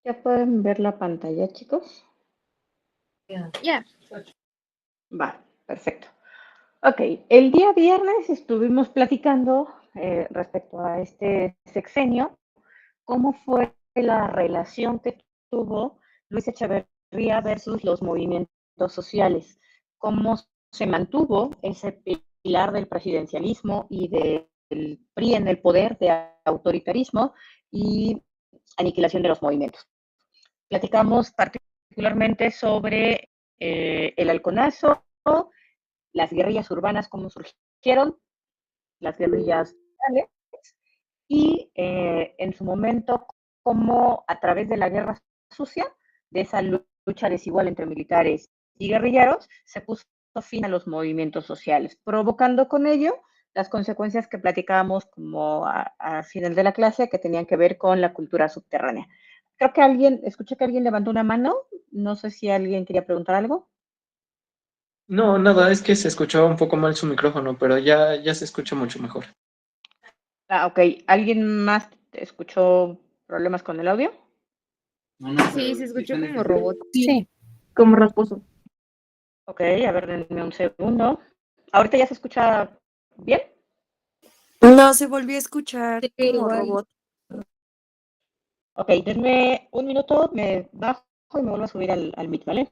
¿Ya pueden ver la pantalla, chicos? Ya. Va, perfecto. Ok, el día viernes estuvimos platicando respecto a este sexenio, cómo fue la relación que tuvo Luis Echeverría versus los movimientos sociales, cómo se mantuvo ese pilar del presidencialismo y del PRI en el poder de autoritarismo y aniquilación de los movimientos. Platicamos particularmente sobre el halconazo, las guerrillas urbanas, cómo surgieron, las guerrillas rurales, y en su momento cómo a través de la guerra sucia, de esa lucha desigual entre militares y guerrilleros, se puso fin a los movimientos sociales, provocando con ello las consecuencias que platicábamos como a final de la clase, que tenían que ver con la cultura subterránea. Creo que escuché que alguien levantó una mano, no sé si alguien quería preguntar algo. No, nada, es que se escuchaba un poco mal su micrófono, pero ya se escucha mucho mejor. Ah, ok. ¿Alguien más escuchó problemas con el audio? Sí, se escuchó como robot. Sí, como rasposo. Ok, a ver, denme un segundo. ¿Ahorita ya se escucha bien? No, se volvió a escuchar Sí, como igual. robot. Ok, denme un minuto, me bajo y me vuelvo a subir al Meet, ¿vale?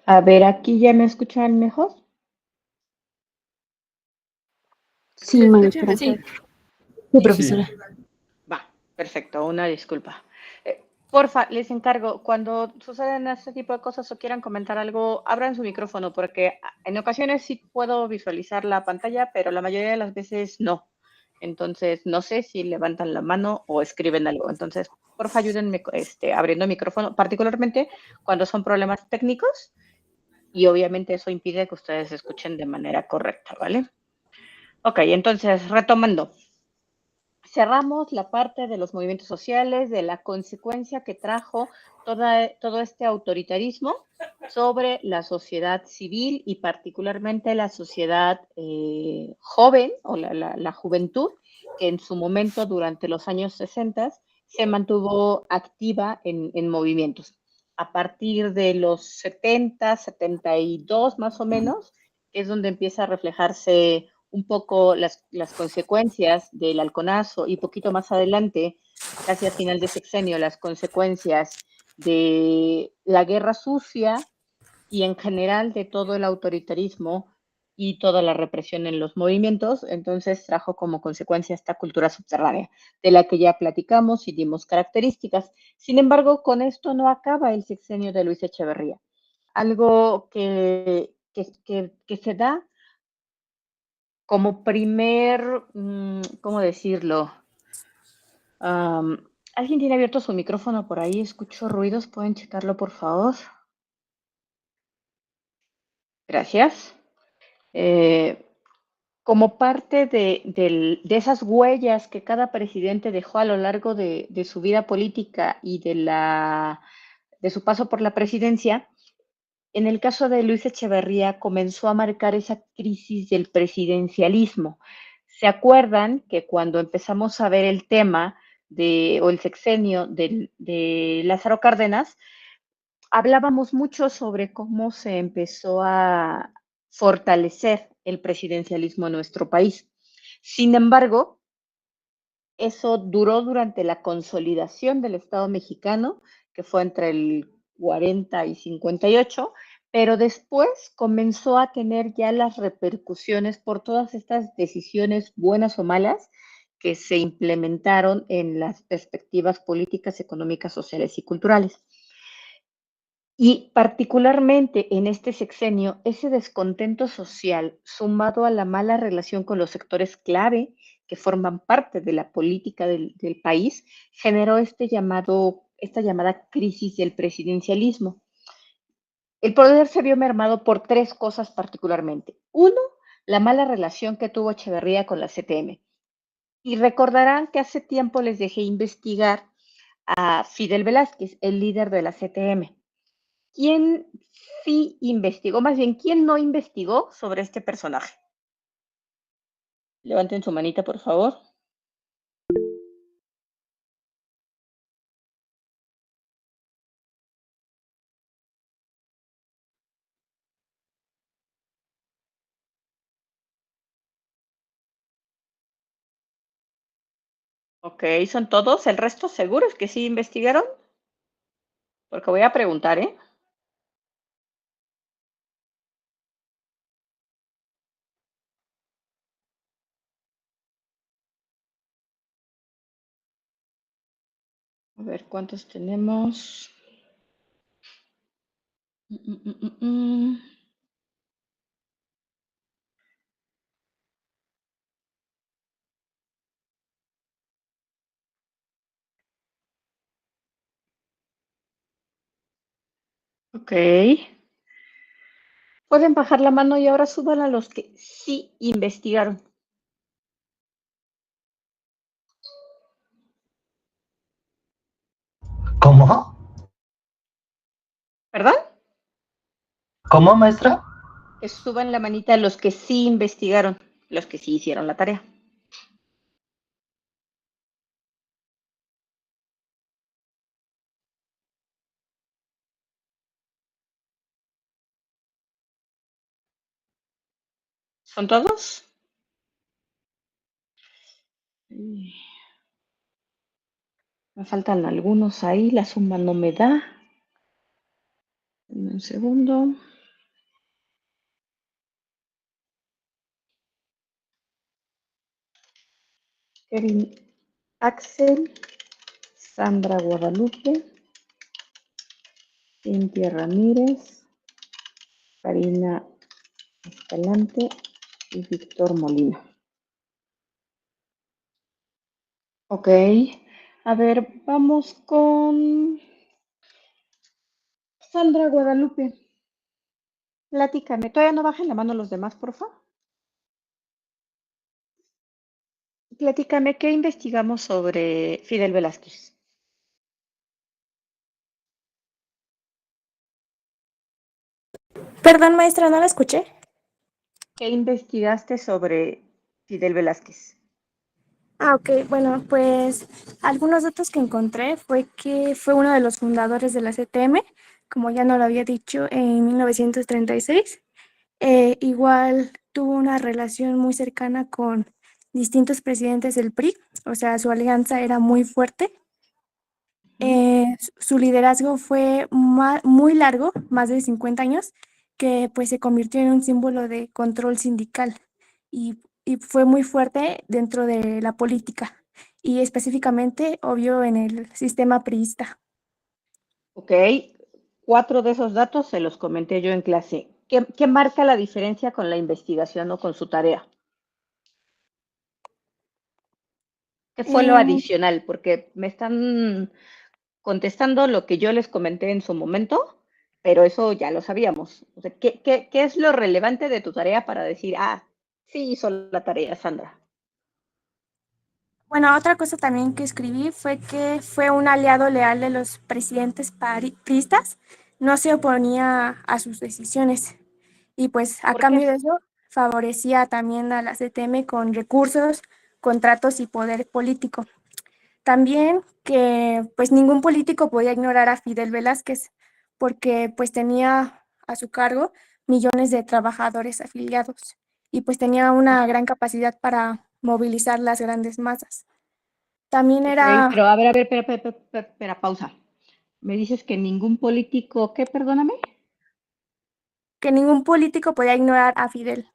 A ver, aquí ya me escuchan mejor. Sí, Se escucha maestra. mejor. Sí, profesora. Va, perfecto, una disculpa. Porfa, les encargo, cuando suceden este tipo de cosas o quieran comentar algo, abran su micrófono, porque en ocasiones sí puedo visualizar la pantalla, pero la mayoría de las veces no. Entonces, no sé si levantan la mano o escriben algo. Entonces, porfa, ayúdenme abriendo el micrófono, particularmente cuando son problemas técnicos, y obviamente eso impide que ustedes escuchen de manera correcta, ¿vale? Ok, entonces, retomando. Cerramos la parte de los movimientos sociales, de la consecuencia que trajo todo este autoritarismo sobre la sociedad civil y particularmente la sociedad joven o la juventud, que en su momento, durante los años 60, se mantuvo activa en movimientos. A partir de los 70, 72 más o menos, es donde empieza a reflejarse un poco las consecuencias del halconazo y poquito más adelante, casi al final de sexenio, las consecuencias de la guerra sucia y en general de todo el autoritarismo y toda la represión en los movimientos. Entonces trajo como consecuencia esta cultura subterránea, de la que ya platicamos y dimos características. Sin embargo, con esto no acaba el sexenio de Luis Echeverría. Algo que se da como primer, ¿cómo decirlo? ¿Alguien tiene abierto su micrófono por ahí? Escucho ruidos, ¿pueden checarlo, por favor? Gracias. Como parte de esas huellas que cada presidente dejó a lo largo de su vida política y de su paso por la presidencia, en el caso de Luis Echeverría comenzó a marcar esa crisis del presidencialismo. ¿Se acuerdan que cuando empezamos a ver el tema o el sexenio de Lázaro Cárdenas, hablábamos mucho sobre cómo se empezó a fortalecer el presidencialismo en nuestro país? Sin embargo, eso duró durante la consolidación del Estado mexicano, que fue entre el 40 y 58, pero después comenzó a tener ya las repercusiones por todas estas decisiones buenas o malas que se implementaron en las perspectivas políticas, económicas, sociales y culturales. Y particularmente en este sexenio, ese descontento social, sumado a la mala relación con los sectores clave que forman parte de la política del país, generó esta llamada crisis del presidencialismo. El poder se vio mermado por tres cosas particularmente. Uno, la mala relación que tuvo Echeverría con la CTM. Y recordarán que hace tiempo les dejé investigar a Fidel Velázquez, el líder de la CTM. ¿Quién sí investigó, más bien, quién no investigó sobre este personaje? Levanten su manita, por favor. Ok, ¿son todos? ¿El resto seguros que sí investigaron? Porque voy a preguntar, ¿eh? A ver, ¿cuántos tenemos? Ok. Pueden bajar la mano y ahora suban a los que sí investigaron. ¿Cómo? ¿Verdad? ¿Cómo, maestra? Que suban la manita los que sí investigaron, los que sí hicieron la tarea. ¿Son todos? Me faltan algunos ahí, la suma no me da. Dame un segundo. Kevin Axel, Sandra Guadalupe, Cintia Ramírez, Karina Escalante y Víctor Molina. Ok, a ver, vamos con Sandra Guadalupe. Platícame, todavía no bajen la mano los demás, por favor. Platícame, ¿qué investigamos sobre Fidel Velázquez? Perdón, maestra, no la escuché. ¿Qué investigaste sobre Fidel Velázquez? Ok, bueno, pues algunos datos que encontré fue que fue uno de los fundadores de la CTM, como ya no lo había dicho, en 1936. Igual tuvo una relación muy cercana con distintos presidentes del PRI, o sea, su alianza era muy fuerte. Su liderazgo fue muy largo, más de 50 años, que pues se convirtió en un símbolo de control sindical y fue muy fuerte dentro de la política y específicamente, obvio, en el sistema priista. Ok, 4 de esos datos se los comenté yo en clase. ¿Qué marca la diferencia con la investigación o con su tarea? ¿Qué fue lo Em, adicional? Porque me están contestando lo que yo les comenté en su momento, pero eso ya lo sabíamos. O sea, ¿qué es lo relevante de tu tarea para decir, sí hizo la tarea, Sandra? Bueno, otra cosa también que escribí fue que fue un aliado leal de los presidentes priistas, no se oponía a sus decisiones y pues a ¿Por qué? cambio de eso favorecía también a la CTM con recursos, contratos y poder político. También que pues ningún político podía ignorar a Fidel Velázquez porque pues tenía a su cargo millones de trabajadores afiliados y pues tenía una gran capacidad para movilizar las grandes masas. También Ok, era pero a ver, espera, pausa. Me dices que ningún político, ¿qué? Perdóname. que ningún político podía ignorar a Fidel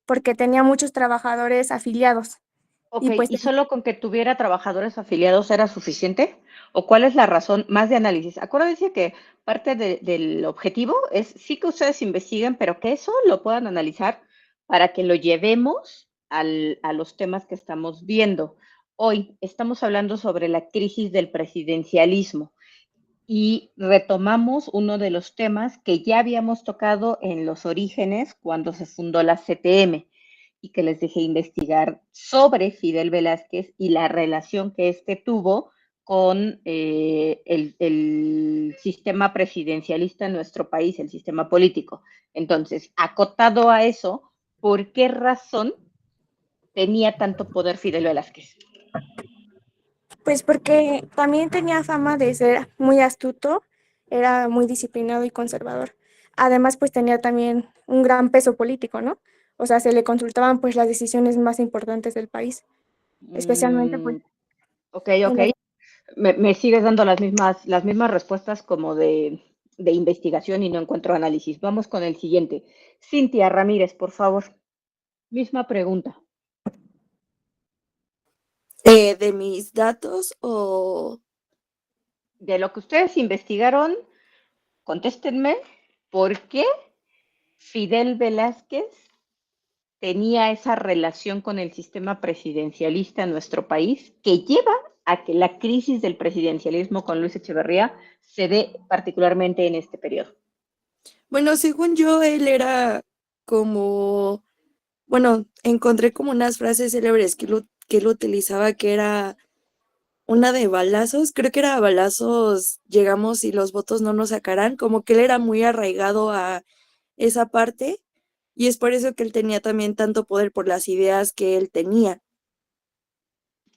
porque tenía muchos trabajadores afiliados Ok, Y pues ¿y solo con que tuviera trabajadores afiliados era suficiente? ¿O cuál es la razón más de análisis? Acuérdense que parte del objetivo es sí que ustedes investiguen, pero que eso lo puedan analizar para que lo llevemos a los temas que estamos viendo. Hoy estamos hablando sobre la crisis del presidencialismo y retomamos uno de los temas que ya habíamos tocado en los orígenes cuando se fundó la CTM y que les dejé investigar sobre Fidel Velázquez y la relación que éste tuvo con el sistema presidencialista en nuestro país, el sistema político. Entonces, acotado a eso, ¿por qué razón tenía tanto poder Fidel Velázquez? pues porque también tenía fama de ser muy astuto, era muy disciplinado y conservador. Además, pues tenía también un gran peso político, ¿no? O sea, se le consultaban pues las decisiones más importantes del país, especialmente pues Ok, en ok. los... Me sigues dando las mismas respuestas como de investigación y no encuentro análisis. Vamos con el siguiente. Cintia Ramírez, por favor. Misma pregunta. De mis datos o... De lo que ustedes investigaron, contéstenme por qué Fidel Velázquez tenía esa relación con el sistema presidencialista en nuestro país que lleva a que la crisis del presidencialismo con Luis Echeverría se dé particularmente en este periodo. Bueno, según yo, él era como... Bueno, encontré como unas frases célebres que él utilizaba, que era una de balazos, creo que era balazos, llegamos y los votos no nos sacarán, como que él era muy arraigado a esa parte y es por eso que él tenía también tanto poder por las ideas que él tenía.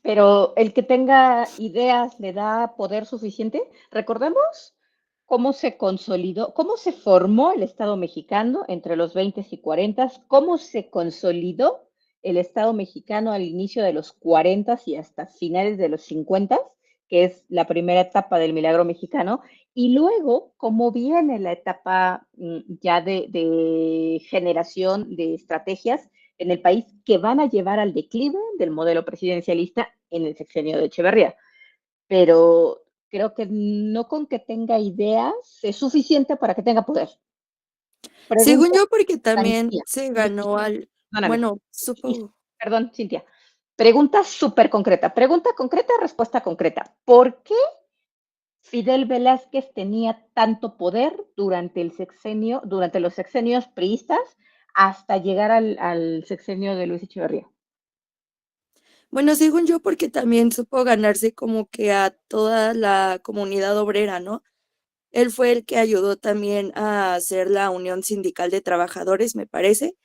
Pero el que tenga ideas le da poder suficiente. Recordemos cómo se consolidó, cómo se formó el Estado mexicano entre los 20 y 40, cómo se consolidó el Estado mexicano al inicio de los 40 y hasta finales de los 50, que es la primera etapa del milagro mexicano, y luego cómo viene la etapa ya de generación de estrategias en el país que van a llevar al declive del modelo presidencialista en el sexenio de Echeverría. Pero creo que no con que tenga ideas es suficiente para que tenga poder. Según Pregunta yo, porque también Cintia. se ganó al... Perdóname. Bueno, supongo. Perdón, Cintia. Pregunta súper concreta. Pregunta concreta, respuesta concreta. ¿Por qué Fidel Velázquez tenía tanto poder durante el sexenio, durante los sexenios priistas hasta llegar al sexenio de Luis Echeverría? Bueno, según yo, porque también supo ganarse como que a toda la comunidad obrera, ¿no? Él fue el que ayudó también a hacer la Unión Sindical de Trabajadores, me parece.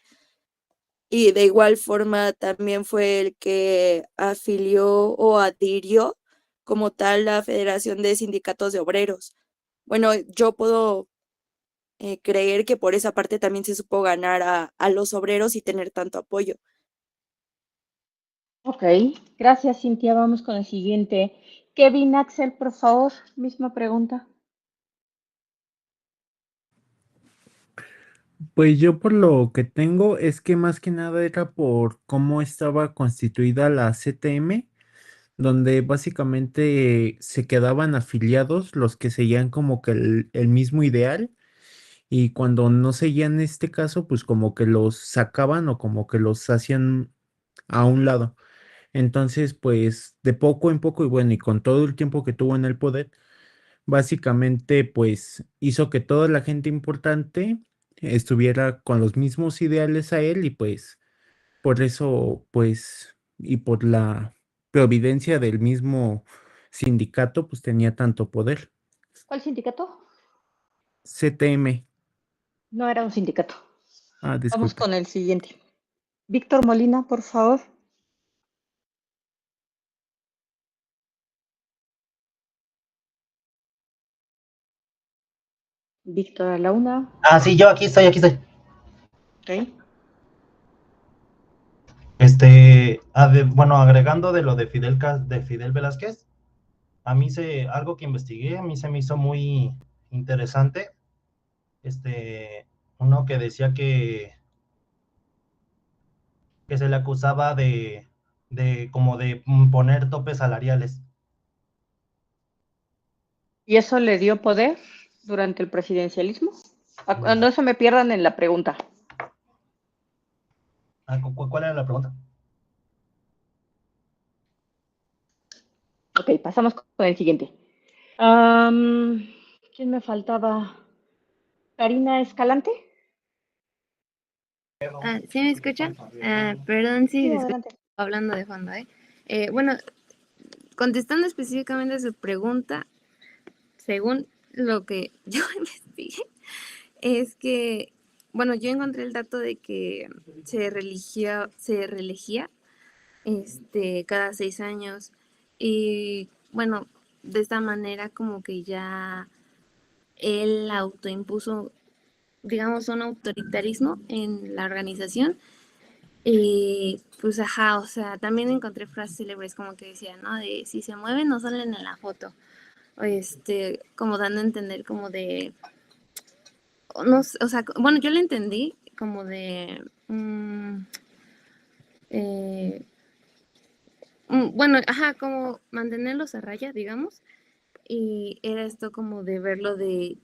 Y de igual forma también fue el que afilió o adhirió como tal la Federación de Sindicatos de Obreros. Bueno, yo puedo creer que por esa parte también se supo ganar a los obreros y tener tanto apoyo. Ok, gracias Cintia. Vamos con el siguiente. Kevin Axel, por favor, misma pregunta. Pues yo por lo que tengo es que más que nada era por cómo estaba constituida la CTM, donde básicamente se quedaban afiliados los que seguían como que el mismo ideal y cuando no seguían este caso, pues como que los sacaban o como que los hacían a un lado. Entonces, pues de poco en poco y bueno, y con todo el tiempo que tuvo en el poder, básicamente pues hizo que toda la gente importante estuviera con los mismos ideales a él y pues por eso pues y por la providencia del mismo sindicato pues tenía tanto poder. ¿Cuál sindicato? CTM. No era un sindicato. Ah, Vamos disculpe. con el siguiente. Víctor Molina, por favor. Víctor a la una. Ah, sí, yo aquí estoy, aquí estoy. Ok. Bueno, agregando de lo de Fidel Velázquez, algo que investigué, a mí se me hizo muy interesante, uno que decía que se le acusaba como de poner topes salariales. ¿Y eso le dio poder durante el presidencialismo? No se me pierdan en la pregunta. ¿Cuál era la pregunta? Ok, pasamos con el siguiente. ¿Quién me faltaba? ¿Karina Escalante? ¿Sí me escuchan? Perdón si Sí, se escucha adelante. hablando de fondo, ¿eh? Bueno, contestando específicamente a su pregunta, según lo que yo investigué, es que, bueno, yo encontré el dato de que se reelegía cada 6 años y, bueno, de esta manera como que ya él autoimpuso, digamos, un autoritarismo en la organización. Y pues ajá, o sea, también encontré frases célebres como que decían, ¿no? De si se mueven no salen en la foto. O como dando a entender como de, no sé, o sea, bueno, yo lo entendí como de, bueno, ajá, como mantenerlos a raya, digamos. Y era esto como de verlo de,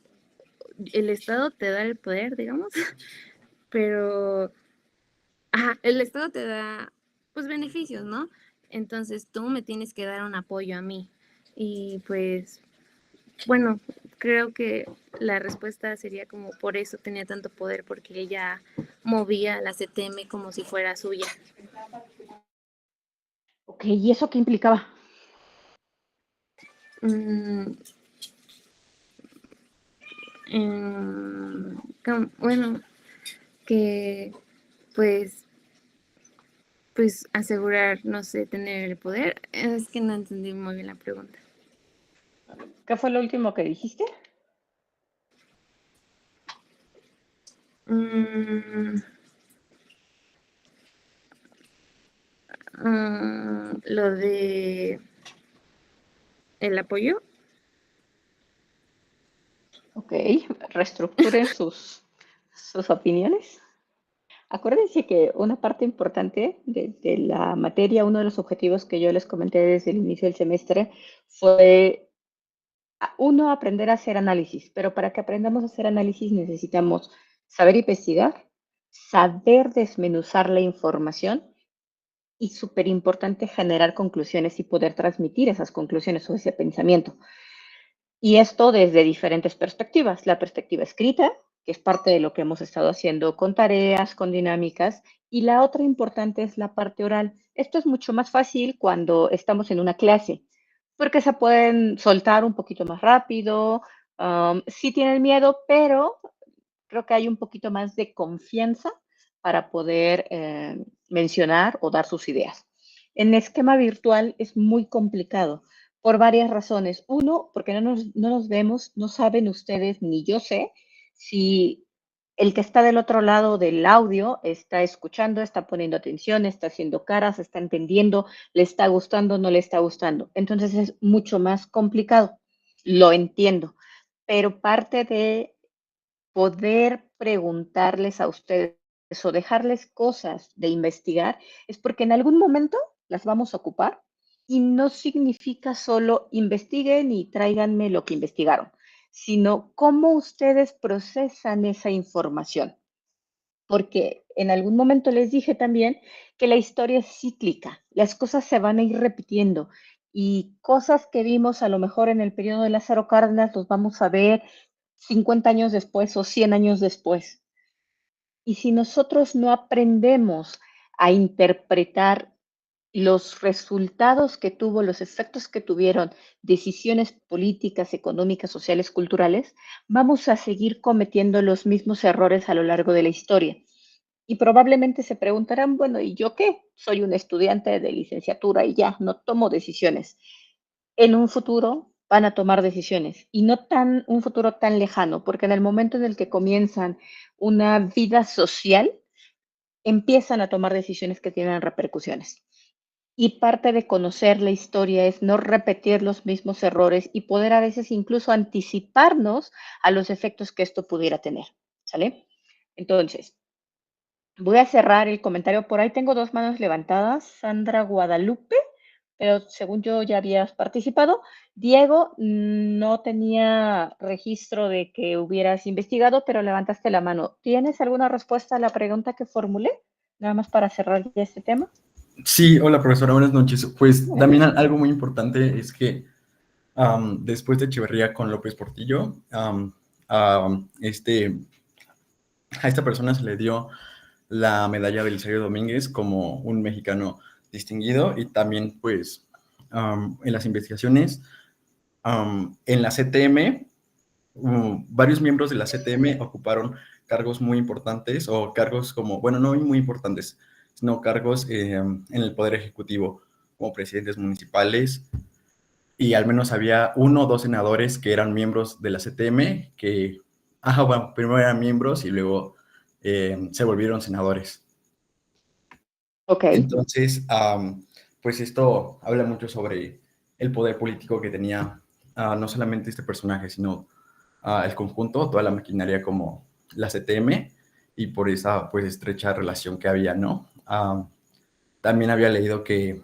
el Estado te da el poder, digamos, pero, ajá, el Estado te da, pues, beneficios, ¿no? Entonces tú me tienes que dar un apoyo a mí. Y pues, bueno, creo que la respuesta sería como por eso tenía tanto poder, porque ella movía la CTM como si fuera suya. Ok, ¿y eso qué implicaba? Mm, bueno, que pues asegurar, no sé, tener el poder. Es que no entendí muy bien la pregunta. ¿Qué fue lo último que dijiste? Lo de el apoyo. Ok, reestructuren sus opiniones. Acuérdense que una parte importante de la materia, uno de los objetivos que yo les comenté desde el inicio del semestre fue, uno, aprender a hacer análisis, pero para que aprendamos a hacer análisis necesitamos saber investigar, saber desmenuzar la información y súper importante generar conclusiones y poder transmitir esas conclusiones o ese pensamiento. Y esto desde diferentes perspectivas. La perspectiva escrita, que es parte de lo que hemos estado haciendo con tareas, con dinámicas, y la otra importante es la parte oral. Esto es mucho más fácil cuando estamos en una clase, porque se pueden soltar un poquito más rápido, sí tienen miedo, pero creo que hay un poquito más de confianza para poder mencionar o dar sus ideas. En esquema virtual es muy complicado por varias razones. Uno, porque no nos vemos, no saben ustedes, ni yo sé, si el que está del otro lado del audio está escuchando, está poniendo atención, está haciendo caras, está entendiendo, le está gustando, no le está gustando. Entonces es mucho más complicado. Lo entiendo, pero parte de poder preguntarles a ustedes o dejarles cosas de investigar es porque en algún momento las vamos a ocupar y no significa solo investiguen y tráiganme lo que investigaron, sino cómo ustedes procesan esa información. Porque en algún momento les dije también que la historia es cíclica, las cosas se van a ir repitiendo y cosas que vimos a lo mejor en el periodo de Lázaro Cárdenas los vamos a ver 50 años después o 100 años después. Y si nosotros no aprendemos a interpretar los resultados que tuvo, los efectos que tuvieron decisiones políticas, económicas, sociales, culturales, vamos a seguir cometiendo los mismos errores a lo largo de la historia. Y probablemente se preguntarán, bueno, ¿y yo qué? Soy un estudiante de licenciatura y ya, no tomo decisiones. En un futuro van a tomar decisiones y no tan un futuro tan lejano, porque en el momento en el que comienzan una vida social, empiezan a tomar decisiones que tienen repercusiones. Y parte de conocer la historia es no repetir los mismos errores y poder a veces incluso anticiparnos a los efectos que esto pudiera tener. ¿Sale? Entonces, Voy a cerrar el comentario. Por ahí tengo 2 manos levantadas. Sandra Guadalupe, pero según yo ya habías participado. Diego, no tenía registro de que hubieras investigado, pero levantaste la mano. ¿Tienes alguna respuesta a la pregunta que formulé? Nada más para cerrar ya este tema. Sí, hola profesora, buenas noches. Pues también Gracias. algo muy importante es que después de Echeverría con López Portillo, a esta persona se le dio la medalla Belisario Domínguez como un mexicano distinguido y también pues en las investigaciones en la CTM, varios miembros de la CTM ocuparon cargos muy importantes o cargos como, bueno, no muy importantes, sino cargos en el Poder Ejecutivo como presidentes municipales y al menos había 1 o 2 senadores que eran miembros de la CTM que, bueno, primero eran miembros y luego se volvieron senadores. Ok. Entonces, pues esto habla mucho sobre el poder político que tenía no solamente este personaje, sino el conjunto, toda la maquinaria como la CTM y por esa pues estrecha relación que había, ¿no? También había leído que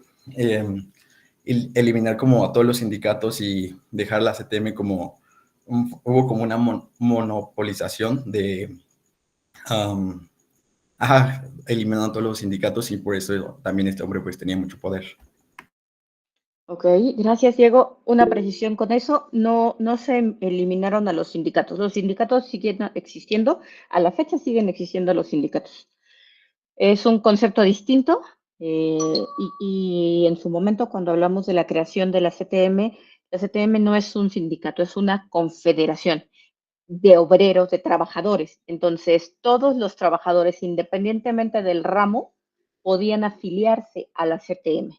eliminar como a todos los sindicatos y dejar la CTM como, hubo como una monopolización de eliminando todos los sindicatos y por eso también este hombre pues tenía mucho poder. Ok, gracias, Diego. Una precisión con eso. No, no se eliminaron a los sindicatos. Los sindicatos siguen existiendo. A la fecha siguen existiendo los sindicatos. Es un concepto distinto y en su momento cuando hablamos de la creación de la CTM no es un sindicato, es una confederación de obreros, de trabajadores. Entonces, todos los trabajadores, independientemente del ramo, podían afiliarse a la CTM.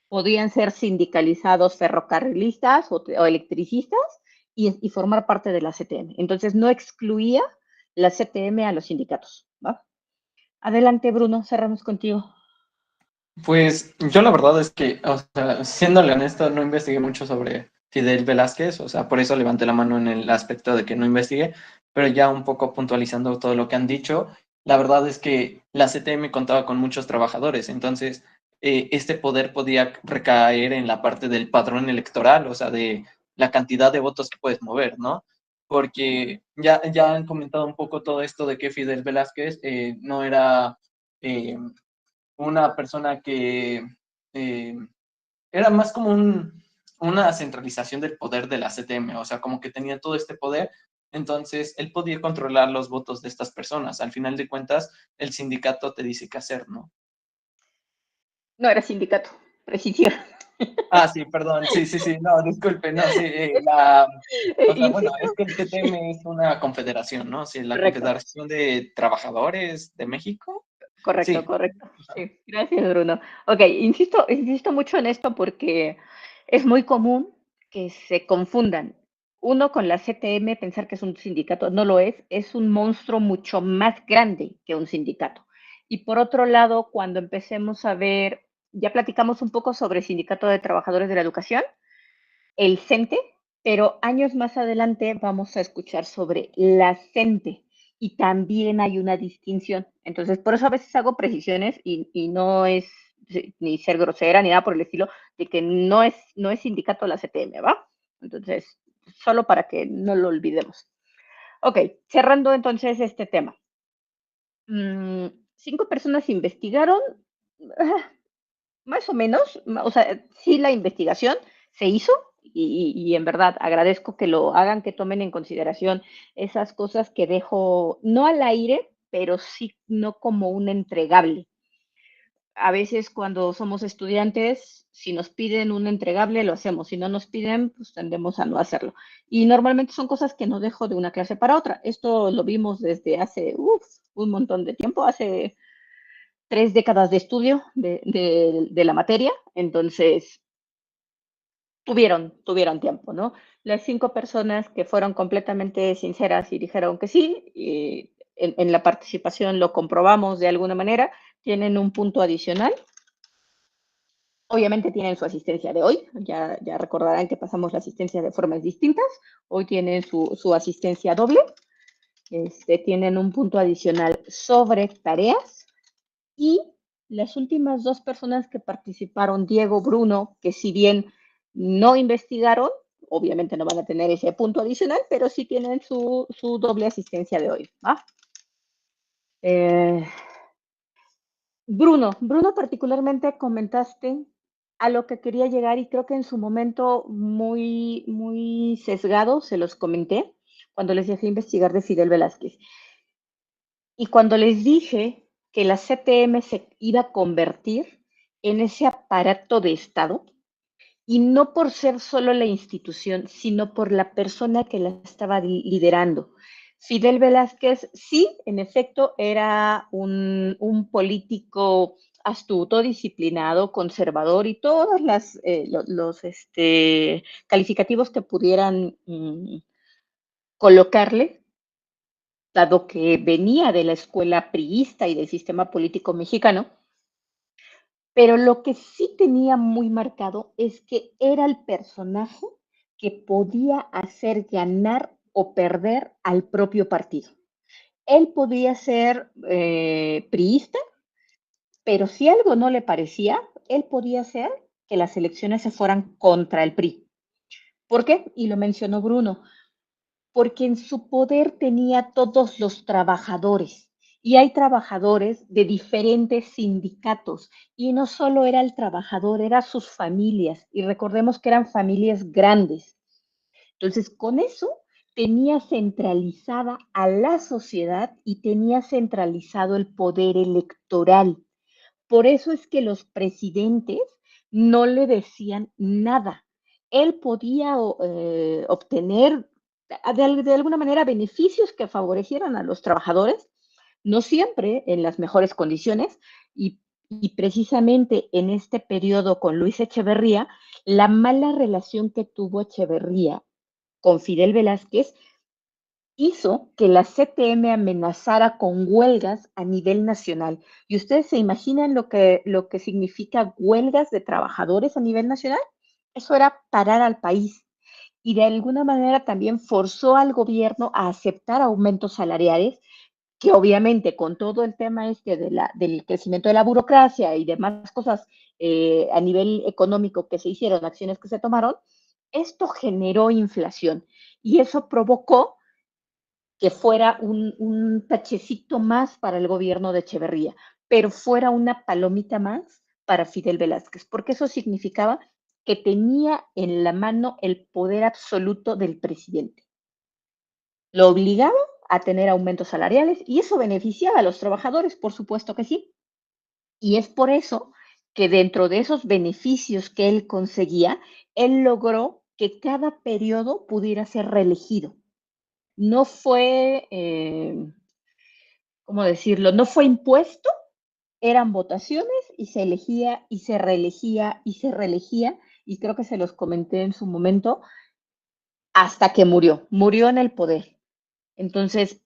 Podían ser sindicalizados ferrocarrilistas o electricistas y formar parte de la CTM. Entonces, no excluía la CTM a los sindicatos, ¿va? Adelante, Bruno, cerramos contigo. Pues yo la verdad es que, o sea, siéndole honesto, no investigué mucho sobre Fidel Velázquez, o sea, por eso levanté la mano en el aspecto de que no investigué, pero ya un poco puntualizando todo lo que han dicho, la verdad es que la CTM contaba con muchos trabajadores, entonces este poder podía recaer en la parte del padrón electoral, o sea, de la cantidad de votos que puedes mover, ¿no? Porque ya han comentado un poco todo esto de que Fidel Velázquez no era... una persona que era más como una centralización del poder de la CTM, o sea, como que tenía todo este poder, entonces él podía controlar los votos de estas personas. Al final de cuentas, el sindicato te dice qué hacer, ¿no? No era sindicato, precisión. Ah, sí, perdón, sí, no, disculpe, no, sí, o sea, bueno, es que el CTM es una confederación, ¿no? Sí, la Correcto, Confederación de Trabajadores de México. correcto, Sí, correcto. Sí, gracias, Bruno. Ok, insisto mucho en esto porque es muy común que se confundan. Uno con la CTM, pensar que es un sindicato, no lo es un monstruo mucho más grande que un sindicato. Y por otro lado, cuando empecemos a ver, ya platicamos un poco sobre el Sindicato de Trabajadores de la Educación, el CENTE, pero años más adelante vamos a escuchar sobre la CENTE y también hay una distinción. Entonces, por eso a veces hago precisiones y no es ni ser grosera ni nada por el estilo, de que no es sindicato la CTM, ¿va? Entonces, solo para que no lo olvidemos. Ok, cerrando entonces este tema. 5 personas investigaron, más o menos, o sea, sí la investigación se hizo y en verdad agradezco que lo hagan, que tomen en consideración esas cosas que dejo, no al aire, pero sí no como un entregable. A veces cuando somos estudiantes, si nos piden un entregable, lo hacemos. Si no nos piden, pues tendemos a no hacerlo. Y normalmente son cosas que no dejo de una clase para otra. Esto lo vimos desde hace un montón de tiempo, hace 3 décadas de estudio de la materia. Entonces, tuvieron tiempo, ¿no? Las 5 personas que fueron completamente sinceras y dijeron que sí, y en la participación lo comprobamos de alguna manera, tienen un punto adicional. Obviamente tienen su asistencia de hoy, ya recordarán que pasamos la asistencia de formas distintas, hoy tienen su asistencia doble, tienen un punto adicional sobre tareas Y las últimas dos personas que participaron, Diego, Bruno, que si bien no investigaron, obviamente no van a tener ese punto adicional, pero sí tienen su doble asistencia de hoy. ¿Va? Bruno, particularmente comentaste a lo que quería llegar y creo que en su momento muy sesgado se los comenté cuando les dejé investigar de Fidel Velázquez. Y cuando les dije que la CTM se iba a convertir en ese aparato de Estado, y no por ser solo la institución, sino por la persona que la estaba liderando. Fidel Velázquez, sí, en efecto, era un político astuto, disciplinado, conservador y todos los calificativos que pudieran colocarle, dado que venía de la escuela priista y del sistema político mexicano. Pero lo que sí tenía muy marcado es que era el personaje que podía hacer ganar o perder al propio partido. Él podía ser priista, pero si algo no le parecía, él podía hacer que las elecciones se fueran contra el PRI. ¿Por qué? Y lo mencionó Bruno, porque en su poder tenía todos los trabajadores. Y hay trabajadores de diferentes sindicatos. Y no solo era el trabajador, eran sus familias. Y recordemos que eran familias grandes. Entonces, con eso tenía centralizada a la sociedad y tenía centralizado el poder electoral. Por eso es que los presidentes no le decían nada. Él podía obtener de alguna manera beneficios que favorecieran a los trabajadores, no siempre en las mejores condiciones, y precisamente en este periodo con Luis Echeverría, la mala relación que tuvo Echeverría con Fidel Velázquez hizo que la CTM amenazara con huelgas a nivel nacional. ¿Y ustedes se imaginan lo que significa huelgas de trabajadores a nivel nacional? Eso era parar al país. Y de alguna manera también forzó al gobierno a aceptar aumentos salariales, que obviamente con todo el tema del crecimiento de la burocracia y demás cosas a nivel económico que se hicieron, acciones que se tomaron, esto generó inflación y eso provocó que fuera un tachecito más para el gobierno de Echeverría, pero fuera una palomita más para Fidel Velázquez, porque eso significaba que tenía en la mano el poder absoluto del presidente. Lo obligaba a tener aumentos salariales y eso beneficiaba a los trabajadores, por supuesto que sí. Y es por eso que dentro de esos beneficios que él conseguía, él logró que cada periodo pudiera ser reelegido. No fue, ¿cómo decirlo? No fue impuesto, eran votaciones y se elegía y se reelegía y se reelegía, y creo que se los comenté en su momento, hasta que murió en el poder. Entonces,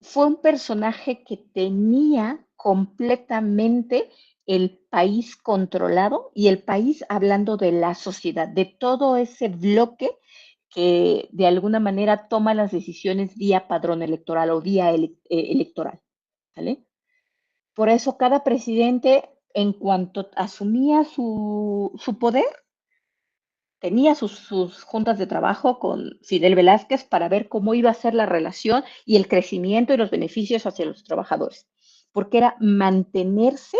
fue un personaje que tenía completamente el país controlado y el país hablando de la sociedad, de todo ese bloque que de alguna manera toma las decisiones vía padrón electoral o vía electoral. ¿Vale? Por eso cada presidente, en cuanto asumía su poder, tenía sus juntas de trabajo con Fidel Velázquez para ver cómo iba a ser la relación y el crecimiento y los beneficios hacia los trabajadores, porque era mantenerse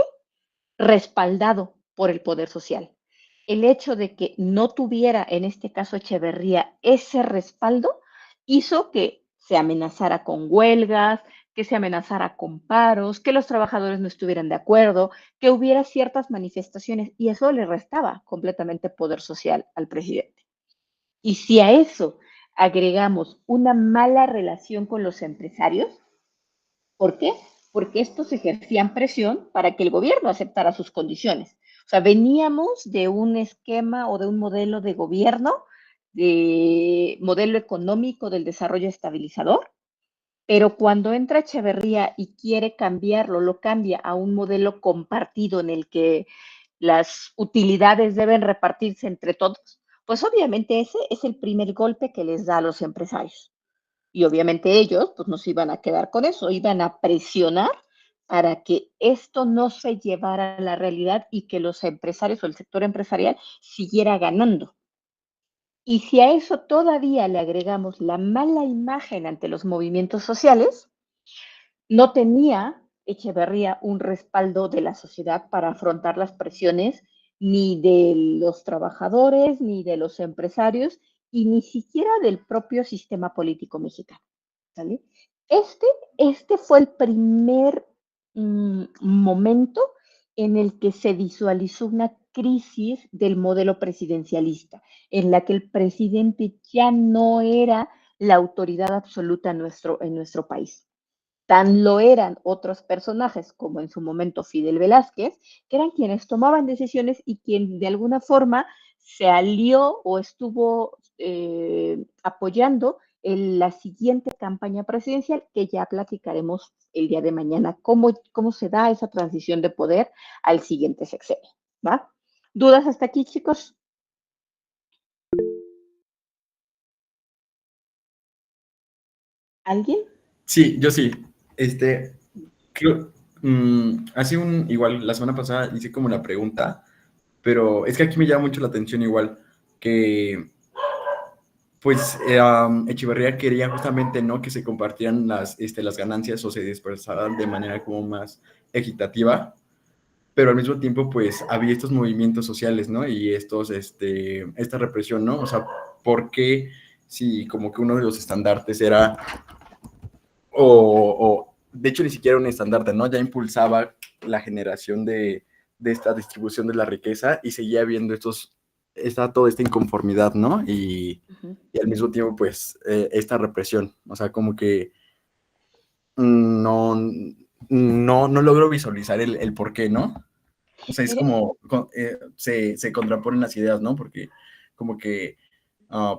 respaldado por el poder social. El hecho de que no tuviera, en este caso Echeverría, ese respaldo, hizo que se amenazara con huelgas, que se amenazara con paros, que los trabajadores no estuvieran de acuerdo, que hubiera ciertas manifestaciones, y eso le restaba completamente poder social al presidente. Y si a eso agregamos una mala relación con los empresarios, ¿por qué? Porque estos ejercían presión para que el gobierno aceptara sus condiciones. O sea, veníamos de un esquema o de un modelo de gobierno, de modelo económico del desarrollo estabilizador, pero cuando entra Echeverría y quiere cambiarlo, lo cambia a un modelo compartido en el que las utilidades deben repartirse entre todos, pues obviamente ese es el primer golpe que les da a los empresarios. Y obviamente ellos pues no se iban a quedar con eso, iban a presionar para que esto no se llevara a la realidad y que los empresarios o el sector empresarial siguiera ganando. Y si a eso todavía le agregamos la mala imagen ante los movimientos sociales, no tenía Echeverría un respaldo de la sociedad para afrontar las presiones ni de los trabajadores, ni de los empresarios, y ni siquiera del propio sistema político mexicano. ¿Sale? Este, este fue el primer momento en el que se visualizó una crisis del modelo presidencialista, en la que el presidente ya no era la autoridad absoluta en nuestro país. Tan lo eran otros personajes, como en su momento Fidel Velázquez, que eran quienes tomaban decisiones y quien de alguna forma se alió o estuvo apoyando en la siguiente campaña presidencial, que ya platicaremos el día de mañana, cómo se da esa transición de poder al siguiente sexenio. ¿Va? ¿Dudas hasta aquí, chicos? ¿Alguien? Sí, yo sí. Creo, igual la semana pasada hice como la pregunta, pero es que aquí me llama mucho la atención igual que pues Echeverría quería justamente, ¿no? Que se compartieran las ganancias o se dispersaran de manera como más equitativa, pero al mismo tiempo, pues, había estos movimientos sociales, ¿no? Y esta represión, ¿no? O sea, ¿por qué si como que uno de los estandartes era, de hecho, ni siquiera un estandarte, ¿no? Ya impulsaba la generación de esta distribución de la riqueza y seguía habiendo toda esta inconformidad, ¿no? Y al mismo tiempo, pues, esta represión. O sea, como que no, no logro visualizar el por qué, ¿no? O sea, es como, se contraponen las ideas, ¿no? Porque como que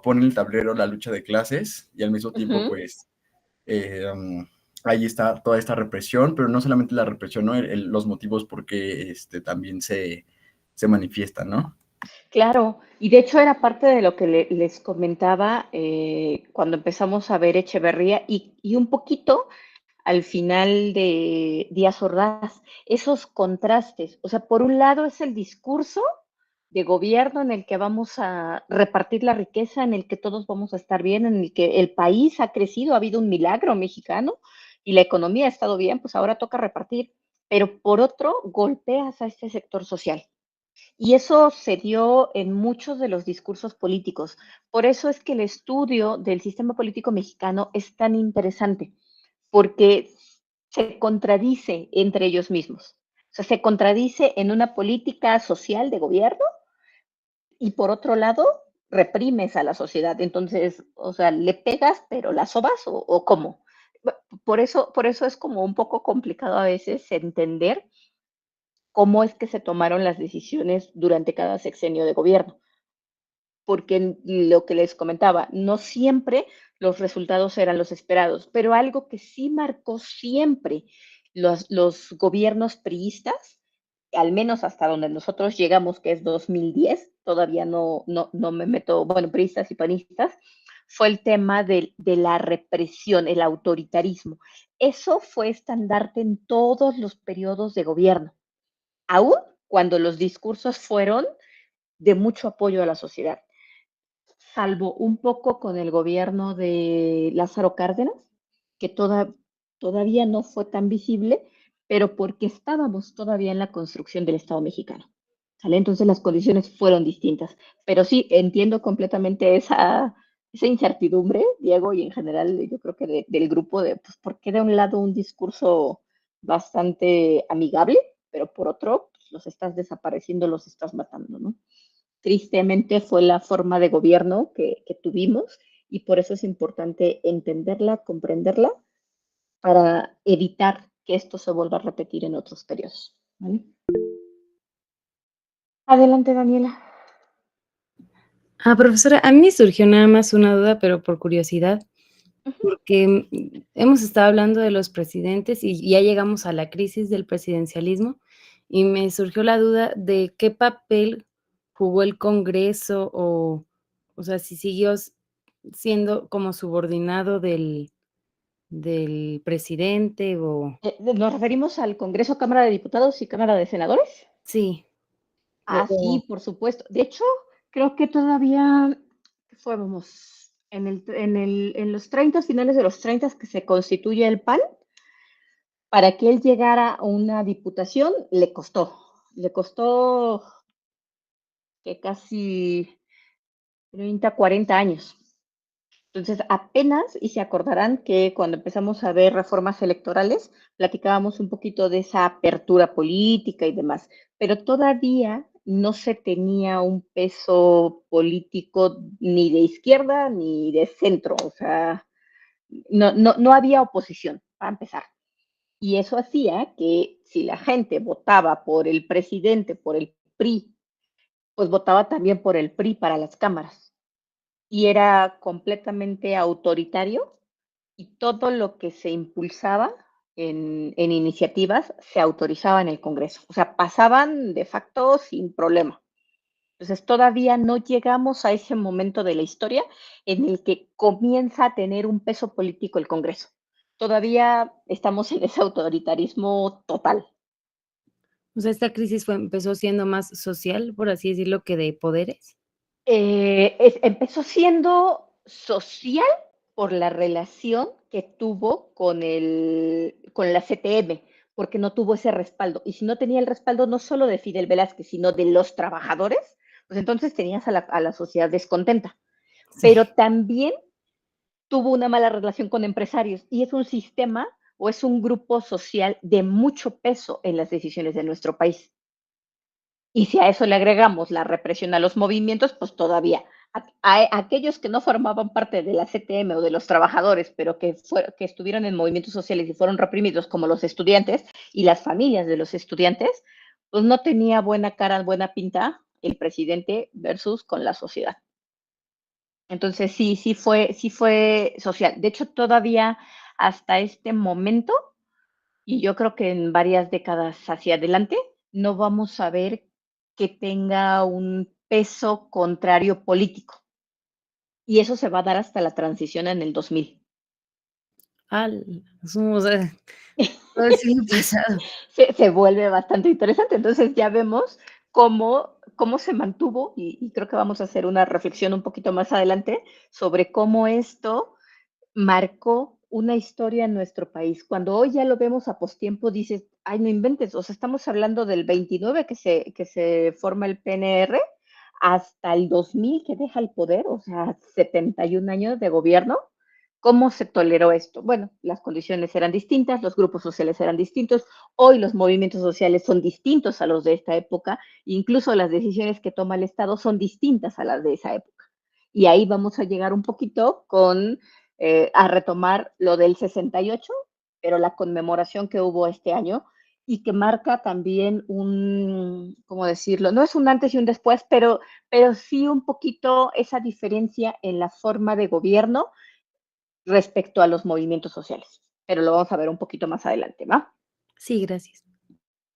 ponen el tablero la lucha de clases y al mismo tiempo, pues, ahí está toda esta represión, pero no solamente la represión, ¿no? Los motivos por qué también se manifiestan, ¿no? Claro, y de hecho era parte de lo que les comentaba cuando empezamos a ver Echeverría y un poquito al final de Díaz Ordaz, esos contrastes. O sea, por un lado es el discurso de gobierno en el que vamos a repartir la riqueza, en el que todos vamos a estar bien, en el que el país ha crecido, ha habido un milagro mexicano y la economía ha estado bien, pues ahora toca repartir. Pero por otro, golpeas a este sector social. Y eso se dio en muchos de los discursos políticos. Por eso es que el estudio del sistema político mexicano es tan interesante, porque se contradice entre ellos mismos. O sea, se contradice en una política social de gobierno y por otro lado reprimes a la sociedad. Entonces, o sea, le pegas, pero la sobas o cómo. Por eso es como un poco complicado a veces entender cómo es que se tomaron las decisiones durante cada sexenio de gobierno. Porque lo que les comentaba, no siempre los resultados eran los esperados, pero algo que sí marcó siempre los gobiernos priistas, al menos hasta donde nosotros llegamos, que es 2010, todavía no me meto, bueno, priistas y panistas, fue el tema de la represión, el autoritarismo. Eso fue estandarte en todos los periodos de gobierno, aún cuando los discursos fueron de mucho apoyo a la sociedad, salvo un poco con el gobierno de Lázaro Cárdenas, que todavía no fue tan visible, pero porque estábamos todavía en la construcción del Estado mexicano. ¿Sale? Entonces las condiciones fueron distintas. Pero sí, entiendo completamente esa incertidumbre, Diego, y en general yo creo que del grupo de, pues, ¿por qué de un lado un discurso bastante amigable, pero por otro, pues, los estás desapareciendo, los estás matando, ¿no? Tristemente fue la forma de gobierno que tuvimos y por eso es importante entenderla, comprenderla, para evitar que esto se vuelva a repetir en otros periodos. ¿Vale? Adelante, Daniela. Profesora, a mí me surgió nada más una duda, pero por curiosidad, porque hemos estado hablando de los presidentes y ya llegamos a la crisis del presidencialismo y me surgió la duda de qué papel jugó el Congreso o sea, si siguió siendo como subordinado del presidente o... ¿Nos referimos al Congreso, Cámara de Diputados y Cámara de Senadores? Sí. Ah, sí, por supuesto. De hecho, creo que todavía fuimos en los 30, finales de los 30 que se constituye el PAN. Para que él llegara a una diputación, le costó que casi 30, 40 años. Entonces, apenas, y se acordarán que cuando empezamos a ver reformas electorales, platicábamos un poquito de esa apertura política y demás, pero todavía no se tenía un peso político ni de izquierda ni de centro, o sea, no había oposición, para empezar. Y eso hacía que si la gente votaba por el presidente, por el PRI, pues votaba también por el PRI para las cámaras. Y era completamente autoritario y todo lo que se impulsaba en iniciativas se autorizaba en el Congreso. O sea, pasaban de facto sin problema. Entonces, todavía no llegamos a ese momento de la historia en el que comienza a tener un peso político el Congreso. Todavía estamos en ese autoritarismo total. O sea, esta crisis empezó siendo más social, por así decirlo, que de poderes. Empezó siendo social por la relación que tuvo con la CTM, porque no tuvo ese respaldo. Y si no tenía el respaldo no solo de Fidel Velázquez, sino de los trabajadores, pues entonces tenías a la sociedad descontenta. Sí. Pero también tuvo una mala relación con empresarios y es un sistema o es un grupo social de mucho peso en las decisiones de nuestro país. Y si a eso le agregamos la represión a los movimientos, pues todavía a aquellos que no formaban parte de la CTM o de los trabajadores, pero que estuvieron en movimientos sociales y fueron reprimidos, como los estudiantes y las familias de los estudiantes, pues no tenía buena cara, buena pinta el presidente versus con la sociedad. Entonces sí fue social. De hecho, todavía hasta este momento, y yo creo que en varias décadas hacia adelante, no vamos a ver que tenga un peso contrario político. Y eso se va a dar hasta la transición en el 2000. O sea, todo el siglo pasado. Se vuelve bastante interesante. Entonces ya vemos cómo se mantuvo, y creo que vamos a hacer una reflexión un poquito más adelante sobre cómo esto marcó una historia en nuestro país. Cuando hoy ya lo vemos a postiempo, dices, ay, no inventes, o sea, estamos hablando del 29 que se forma el PNR, hasta el 2000 que deja el poder, o sea, 71 años de gobierno. ¿Cómo se toleró esto? Bueno, las condiciones eran distintas, los grupos sociales eran distintos, hoy los movimientos sociales son distintos a los de esta época, incluso las decisiones que toma el Estado son distintas a las de esa época. Y ahí vamos a llegar un poquito a retomar lo del 68, pero la conmemoración que hubo este año y que marca también ¿cómo decirlo? No es un antes y un después, pero sí un poquito esa diferencia en la forma de gobierno respecto a los movimientos sociales. Pero lo vamos a ver un poquito más adelante, ¿va? Sí, gracias.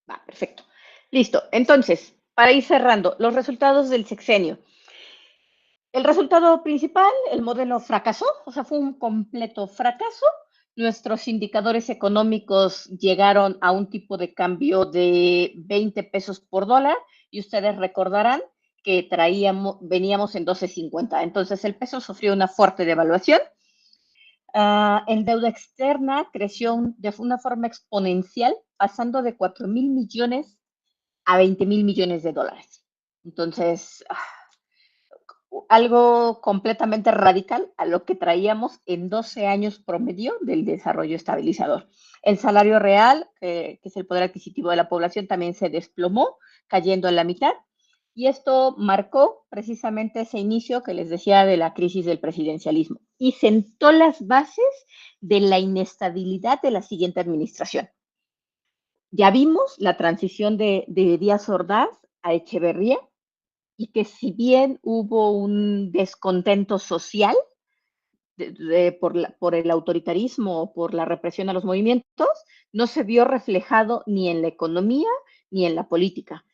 Va, perfecto. Listo. Entonces, para ir cerrando, los resultados del sexenio. El resultado principal, el modelo fracasó, o sea, fue un completo fracaso. Nuestros indicadores económicos llegaron a un tipo de cambio de 20 pesos por dólar y ustedes recordarán que veníamos en 12.50. Entonces el peso sufrió una fuerte devaluación. En deuda externa creció de una forma exponencial, pasando de 4,000 millones a 20,000 millones de dólares. Entonces, algo completamente radical a lo que traíamos en 12 años promedio del desarrollo estabilizador. El salario real, que es el poder adquisitivo de la población, también se desplomó, cayendo a la mitad. Y esto marcó precisamente ese inicio que les decía de la crisis del presidencialismo y sentó las bases de la inestabilidad de la siguiente administración. Ya vimos la transición de Díaz Ordaz a Echeverría, y que si bien hubo un descontento social por el autoritarismo o por la represión a los movimientos, no se vio reflejado ni en la economía ni en la política.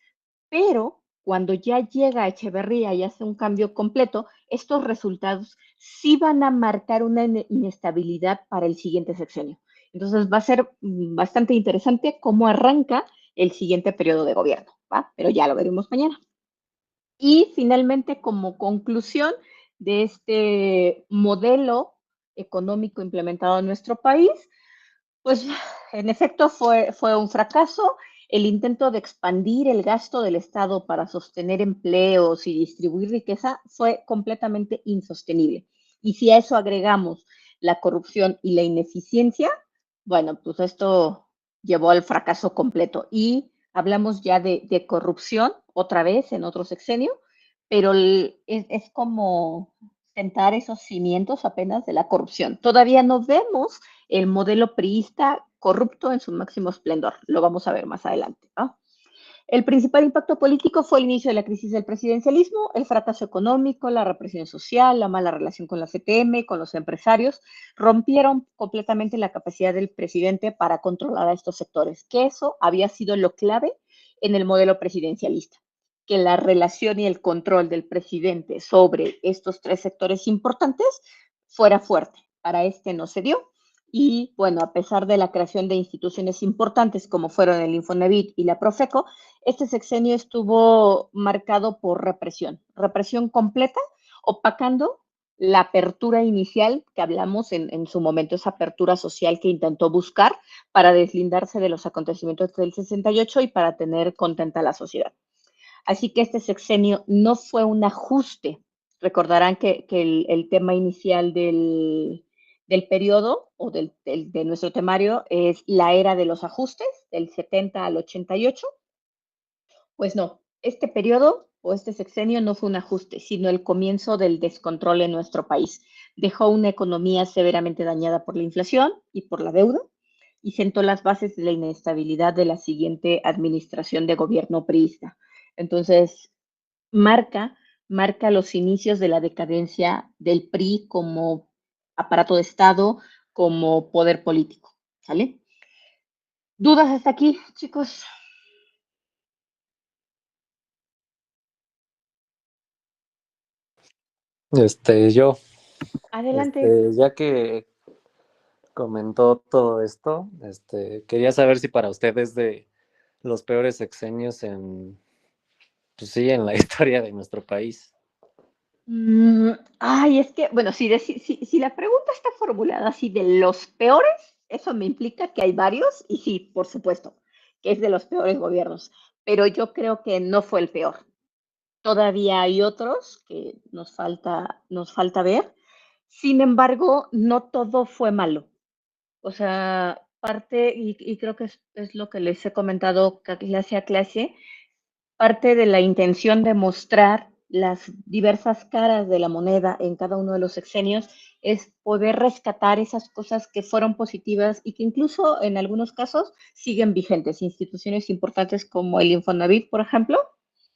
Pero cuando ya llega Echeverría y hace un cambio completo, estos resultados sí van a marcar una inestabilidad para el siguiente sexenio. Entonces va a ser bastante interesante cómo arranca el siguiente periodo de gobierno, ¿va? Pero ya lo veremos mañana. Y finalmente, como conclusión de este modelo económico implementado en nuestro país, pues en efecto fue un fracaso. El intento de expandir el gasto del Estado para sostener empleos y distribuir riqueza fue completamente insostenible. Y si a eso agregamos la corrupción y la ineficiencia, bueno, pues esto llevó al fracaso completo. Y hablamos ya de corrupción otra vez en otro sexenio, pero es como sentar esos cimientos apenas de la corrupción. Todavía no vemos el modelo priista corrupto en su máximo esplendor. Lo vamos a ver más adelante, ¿no? El principal impacto político fue el inicio de la crisis del presidencialismo, el fracaso económico, la represión social, la mala relación con la CTM, con los empresarios, rompieron completamente la capacidad del presidente para controlar a estos sectores, que eso había sido lo clave en el modelo presidencialista, que la relación y el control del presidente sobre estos tres sectores importantes fuera fuerte. Para este no se dio. Y bueno, a pesar de la creación de instituciones importantes como fueron el Infonavit y la Profeco, este sexenio estuvo marcado por represión completa, opacando la apertura inicial que hablamos en su momento, esa apertura social que intentó buscar para deslindarse de los acontecimientos del 68 y para tener contenta a la sociedad. Así que este sexenio no fue un ajuste. Recordarán que el tema inicial del periodo o de nuestro temario es la era de los ajustes, del 70 al 88. Pues no, este periodo o este sexenio no fue un ajuste, sino el comienzo del descontrol en nuestro país. Dejó una economía severamente dañada por la inflación y por la deuda y sentó las bases de la inestabilidad de la siguiente administración de gobierno priista. Entonces, marca los inicios de la decadencia del PRI como aparato de Estado, como poder político. ¿Sale? ¿Dudas hasta aquí, chicos? Yo, Adelante. ya que comentó todo esto, quería saber si para usted es de los peores sexenios pues sí, en la historia de nuestro país. Ay, es que, bueno, si la pregunta está formulada así de los peores, eso me implica que hay varios, y sí, por supuesto, que es de los peores gobiernos, pero yo creo que no fue el peor. Todavía hay otros que nos falta ver. Sin embargo, no todo fue malo. O sea, parte, y creo que es lo que les he comentado clase a clase, parte de la intención de mostrar las diversas caras de la moneda en cada uno de los sexenios es poder rescatar esas cosas que fueron positivas y que incluso en algunos casos siguen vigentes. Instituciones importantes como el Infonavit, por ejemplo,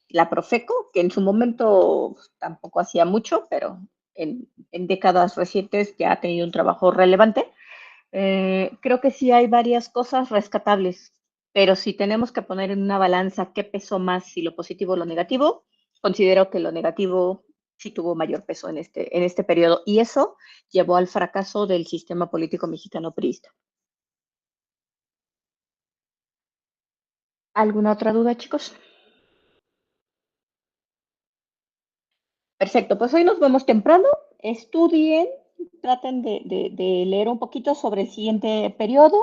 la Profeco, que en su momento tampoco hacía mucho, pero en décadas recientes ya ha tenido un trabajo relevante. Creo que sí hay varias cosas rescatables, pero si tenemos que poner en una balanza qué pesó más, si lo positivo o lo negativo, considero que lo negativo sí tuvo mayor peso en este periodo y eso llevó al fracaso del sistema político mexicano priista. ¿Alguna otra duda, chicos? Perfecto, pues hoy nos vemos temprano. Estudien, traten de leer un poquito sobre el siguiente periodo,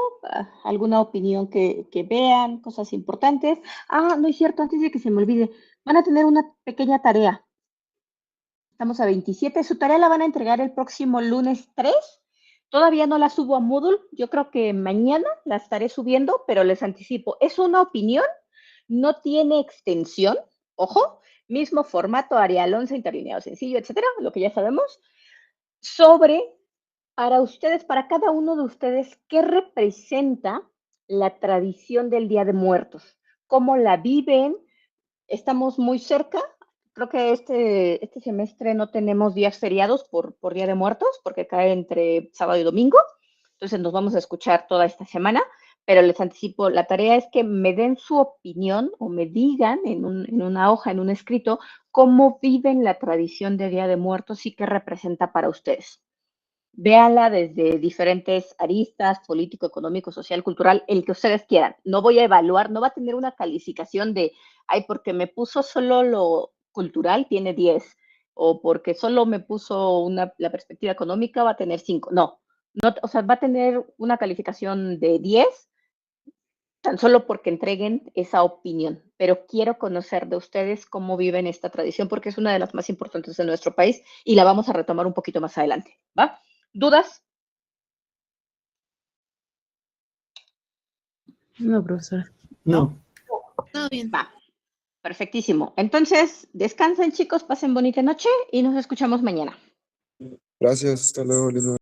alguna opinión que vean, cosas importantes. No es cierto, antes de que se me olvide, van a tener una pequeña tarea. Estamos a 27, su tarea la van a entregar el próximo lunes 3. Todavía no la subo a Moodle, yo creo que mañana la estaré subiendo, pero les anticipo, es una opinión, no tiene extensión, ojo, mismo formato, Arial 11, interlineado sencillo, etcétera, lo que ya sabemos, sobre, para cada uno de ustedes, ¿qué representa la tradición del Día de Muertos? ¿Cómo la viven? Estamos muy cerca. Creo que este semestre no tenemos días feriados por Día de Muertos, porque cae entre sábado y domingo. Entonces nos vamos a escuchar toda esta semana. pero les anticipo, la tarea es que me den su opinión o me digan en una hoja, en un escrito, cómo viven la tradición de Día de Muertos y qué representa para ustedes. Véanla desde diferentes aristas, político, económico, social, cultural, el que ustedes quieran. No voy a evaluar, no va a tener una calificación de, ay, porque me puso solo lo cultural, tiene 10, o porque solo me puso la perspectiva económica, va a tener 5. No, o sea, va a tener una calificación de 10, tan solo porque entreguen esa opinión. Pero quiero conocer de ustedes cómo viven esta tradición, porque es una de las más importantes de nuestro país y la vamos a retomar un poquito más adelante, ¿va? ¿Dudas? No, profesora. No. Todo bien. Va, perfectísimo. Entonces, descansen, chicos, pasen bonita noche y nos escuchamos mañana. Gracias, hasta luego, Linda.